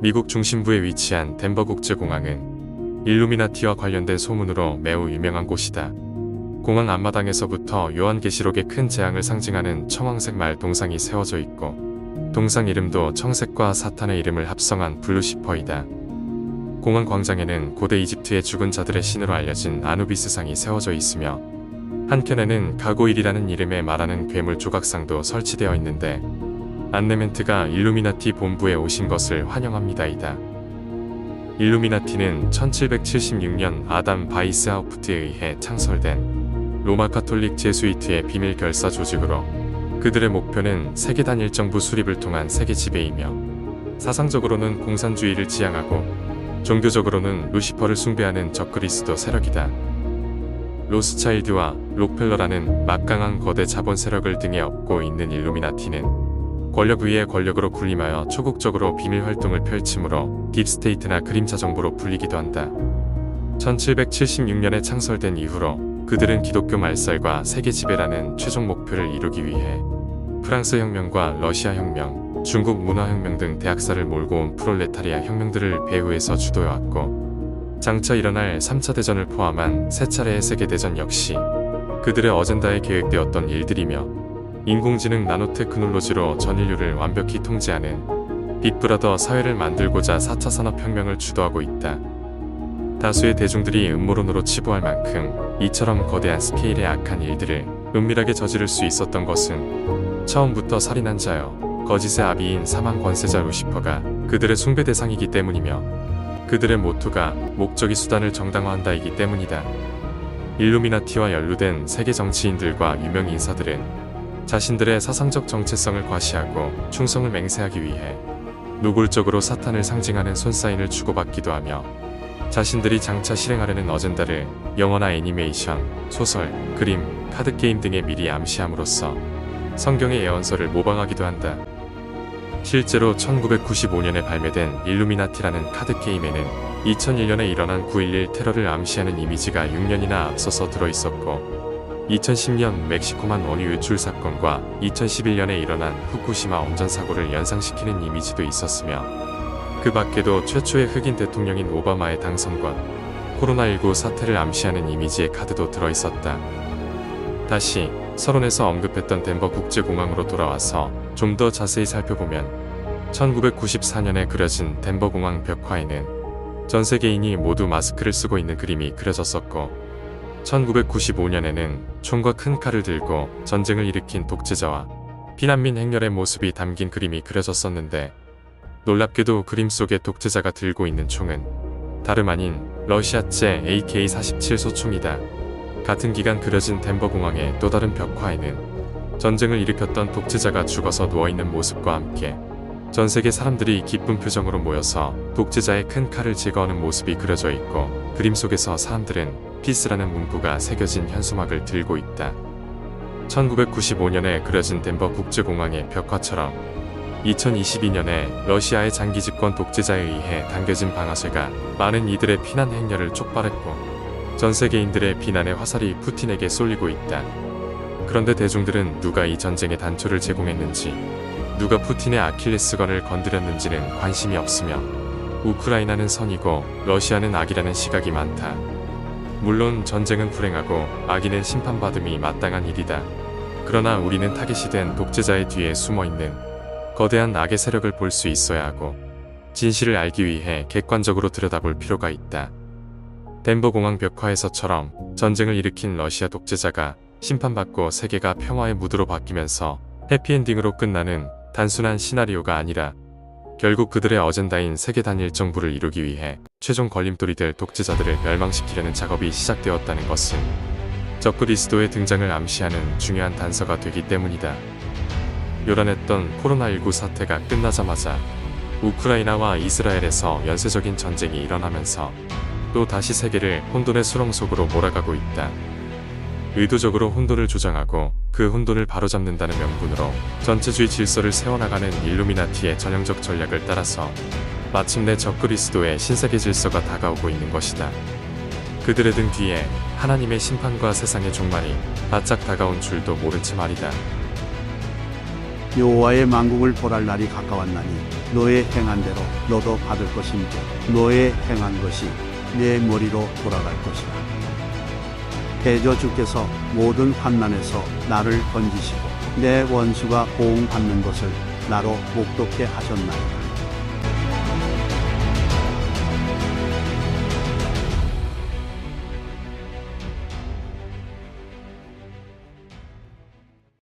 미국 중심부에 위치한 덴버 국제공항은 일루미나티와 관련된 소문으로 매우 유명한 곳이다. 공항 앞마당에서부터 요한계시록의 큰 재앙을 상징하는 청황색 말 동상이 세워져 있고, 동상 이름도 청색과 사탄의 이름을 합성한 블루시퍼이다. 공항 광장에는 고대 이집트의 죽은 자들의 신으로 알려진 아누비스상이 세워져 있으며, 한켠에는 가고일이라는 이름의 말하는 괴물 조각상도 설치되어 있는데, 안내 멘트가 일루미나티 본부에 오신 것을 환영합니다이다. 일루미나티는 1776년 아담 바이스하우프트에 의해 창설된 로마 카톨릭 제수이트의 비밀 결사 조직으로, 그들의 목표는 세계 단일 정부 수립을 통한 세계 지배이며, 사상적으로는 공산주의를 지향하고 종교적으로는 루시퍼를 숭배하는 적그리스도 세력이다. 로스차일드와 록펠러라는 막강한 거대 자본 세력을 등에 업고 있는 일루미나티는 권력 위에 권력으로 군림하여 초국적으로 비밀 활동을 펼치므로 딥스테이트나 그림자 정부로 불리기도 한다. 1776년에 창설된 이후로 그들은 기독교 말살과 세계 지배라는 최종 목표를 이루기 위해 프랑스 혁명과 러시아 혁명, 중국 문화혁명 등 대학살을 몰고 온 프롤레타리아 혁명들을 배후에서 주도해왔고, 장차 일어날 3차 대전을 포함한 3차례의 세계대전 역시 그들의 어젠다에 계획되었던 일들이며, 인공지능 나노테크놀로지로 전 인류를 완벽히 통제하는 빅브라더 사회를 만들고자 4차 산업혁명을 주도하고 있다. 다수의 대중들이 음모론으로 치부할 만큼 이처럼 거대한 스케일의 악한 일들을 은밀하게 저지를 수 있었던 것은 처음부터 살인한 자여 거짓의 아비인 사망 권세자 루시퍼가 그들의 숭배 대상이기 때문이며, 그들의 모토가 목적이 수단을 정당화한다이기 때문이다. 일루미나티와 연루된 세계 정치인들과 유명 인사들은 자신들의 사상적 정체성을 과시하고 충성을 맹세하기 위해 노골적으로 사탄을 상징하는 손사인을 주고받기도 하며, 자신들이 장차 실행하려는 어젠다를 영화나 애니메이션, 소설, 그림, 카드게임 등에 미리 암시함으로써 성경의 예언서를 모방하기도 한다. 실제로 1995년에 발매된 일루미나티라는 카드게임에는 2001년에 일어난 9.11 테러를 암시하는 이미지가 6년이나 앞서서 들어있었고, 2010년 멕시코만 원유 유출 사건과 2011년에 일어난 후쿠시마 원전사고를 연상시키는 이미지도 있었으며, 그 밖에도 최초의 흑인 대통령인 오바마의 당선과 코로나19 사태를 암시하는 이미지의 카드도 들어있었다. 다시 서론에서 언급했던 덴버 국제공항으로 돌아와서 좀 더 자세히 살펴보면, 1994년에 그려진 덴버 공항 벽화에는 전 세계인이 모두 마스크를 쓰고 있는 그림이 그려졌었고, 1995년에는 총과 큰 칼을 들고 전쟁을 일으킨 독재자와 피난민 행렬의 모습이 담긴 그림이 그려졌었는데, 놀랍게도 그림 속의 독재자가 들고 있는 총은 다름 아닌 러시아제 AK-47 소총이다. 같은 기간 그려진 덴버 공항의 또 다른 벽화에는 전쟁을 일으켰던 독재자가 죽어서 누워있는 모습과 함께 전 세계 사람들이 기쁜 표정으로 모여서 독재자의 큰 칼을 제거하는 모습이 그려져 있고, 그림 속에서 사람들은 피스라는 문구가 새겨진 현수막을 들고 있다. 1995년에 그려진 덴버 국제공항의 벽화처럼 2022년에 러시아의 장기 집권 독재자에 의해 당겨진 방아쇠가 많은 이들의 피난 행렬을 촉발했고, 전 세계인들의 비난의 화살이 푸틴에게 쏠리고 있다. 그런데 대중들은 누가 이 전쟁의 단초를 제공했는지, 누가 푸틴의 아킬레스건을 건드렸는지는 관심이 없으며, 우크라이나는 선이고 러시아는 악이라는 시각이 많다. 물론 전쟁은 불행하고 악인은 심판받음이 마땅한 일이다. 그러나 우리는 타깃이 된 독재자의 뒤에 숨어있는 거대한 악의 세력을 볼 수 있어야 하고, 진실을 알기 위해 객관적으로 들여다볼 필요가 있다. 덴버 공항 벽화에서처럼 전쟁을 일으킨 러시아 독재자가 심판받고 세계가 평화의 무드로 바뀌면서 해피엔딩으로 끝나는 단순한 시나리오가 아니라, 결국 그들의 어젠다인 세계 단일 정부를 이루기 위해 최종 걸림돌이 될 독재자들을 멸망시키려는 작업이 시작되었다는 것은 적그리스도의 등장을 암시하는 중요한 단서가 되기 때문이다. 요란했던 코로나19 사태가 끝나자마자 우크라이나와 이스라엘에서 연쇄적인 전쟁이 일어나면서 또 다시 세계를 혼돈의 수렁 속으로 몰아가고 있다. 의도적으로 혼돈을 조장하고 그 혼돈을 바로잡는다는 명분으로 전체주의 질서를 세워나가는 일루미나티의 전형적 전략을 따라서 마침내 적그리스도의 신세계 질서가 다가오고 있는 것이다. 그들의 등 뒤에 하나님의 심판과 세상의 종말이 바짝 다가온 줄도 모른 채 말이다. 여호와의 만국을 보랄 날이 가까웠나니 너의 행한 대로 너도 받을 것인데 너의 행한 것이 내 머리로 돌아갈 것이라. 대저 주께서 모든 환난에서 나를 건지시고 내 원수가 고응받는 것을 나로 목독게 하셨나이다.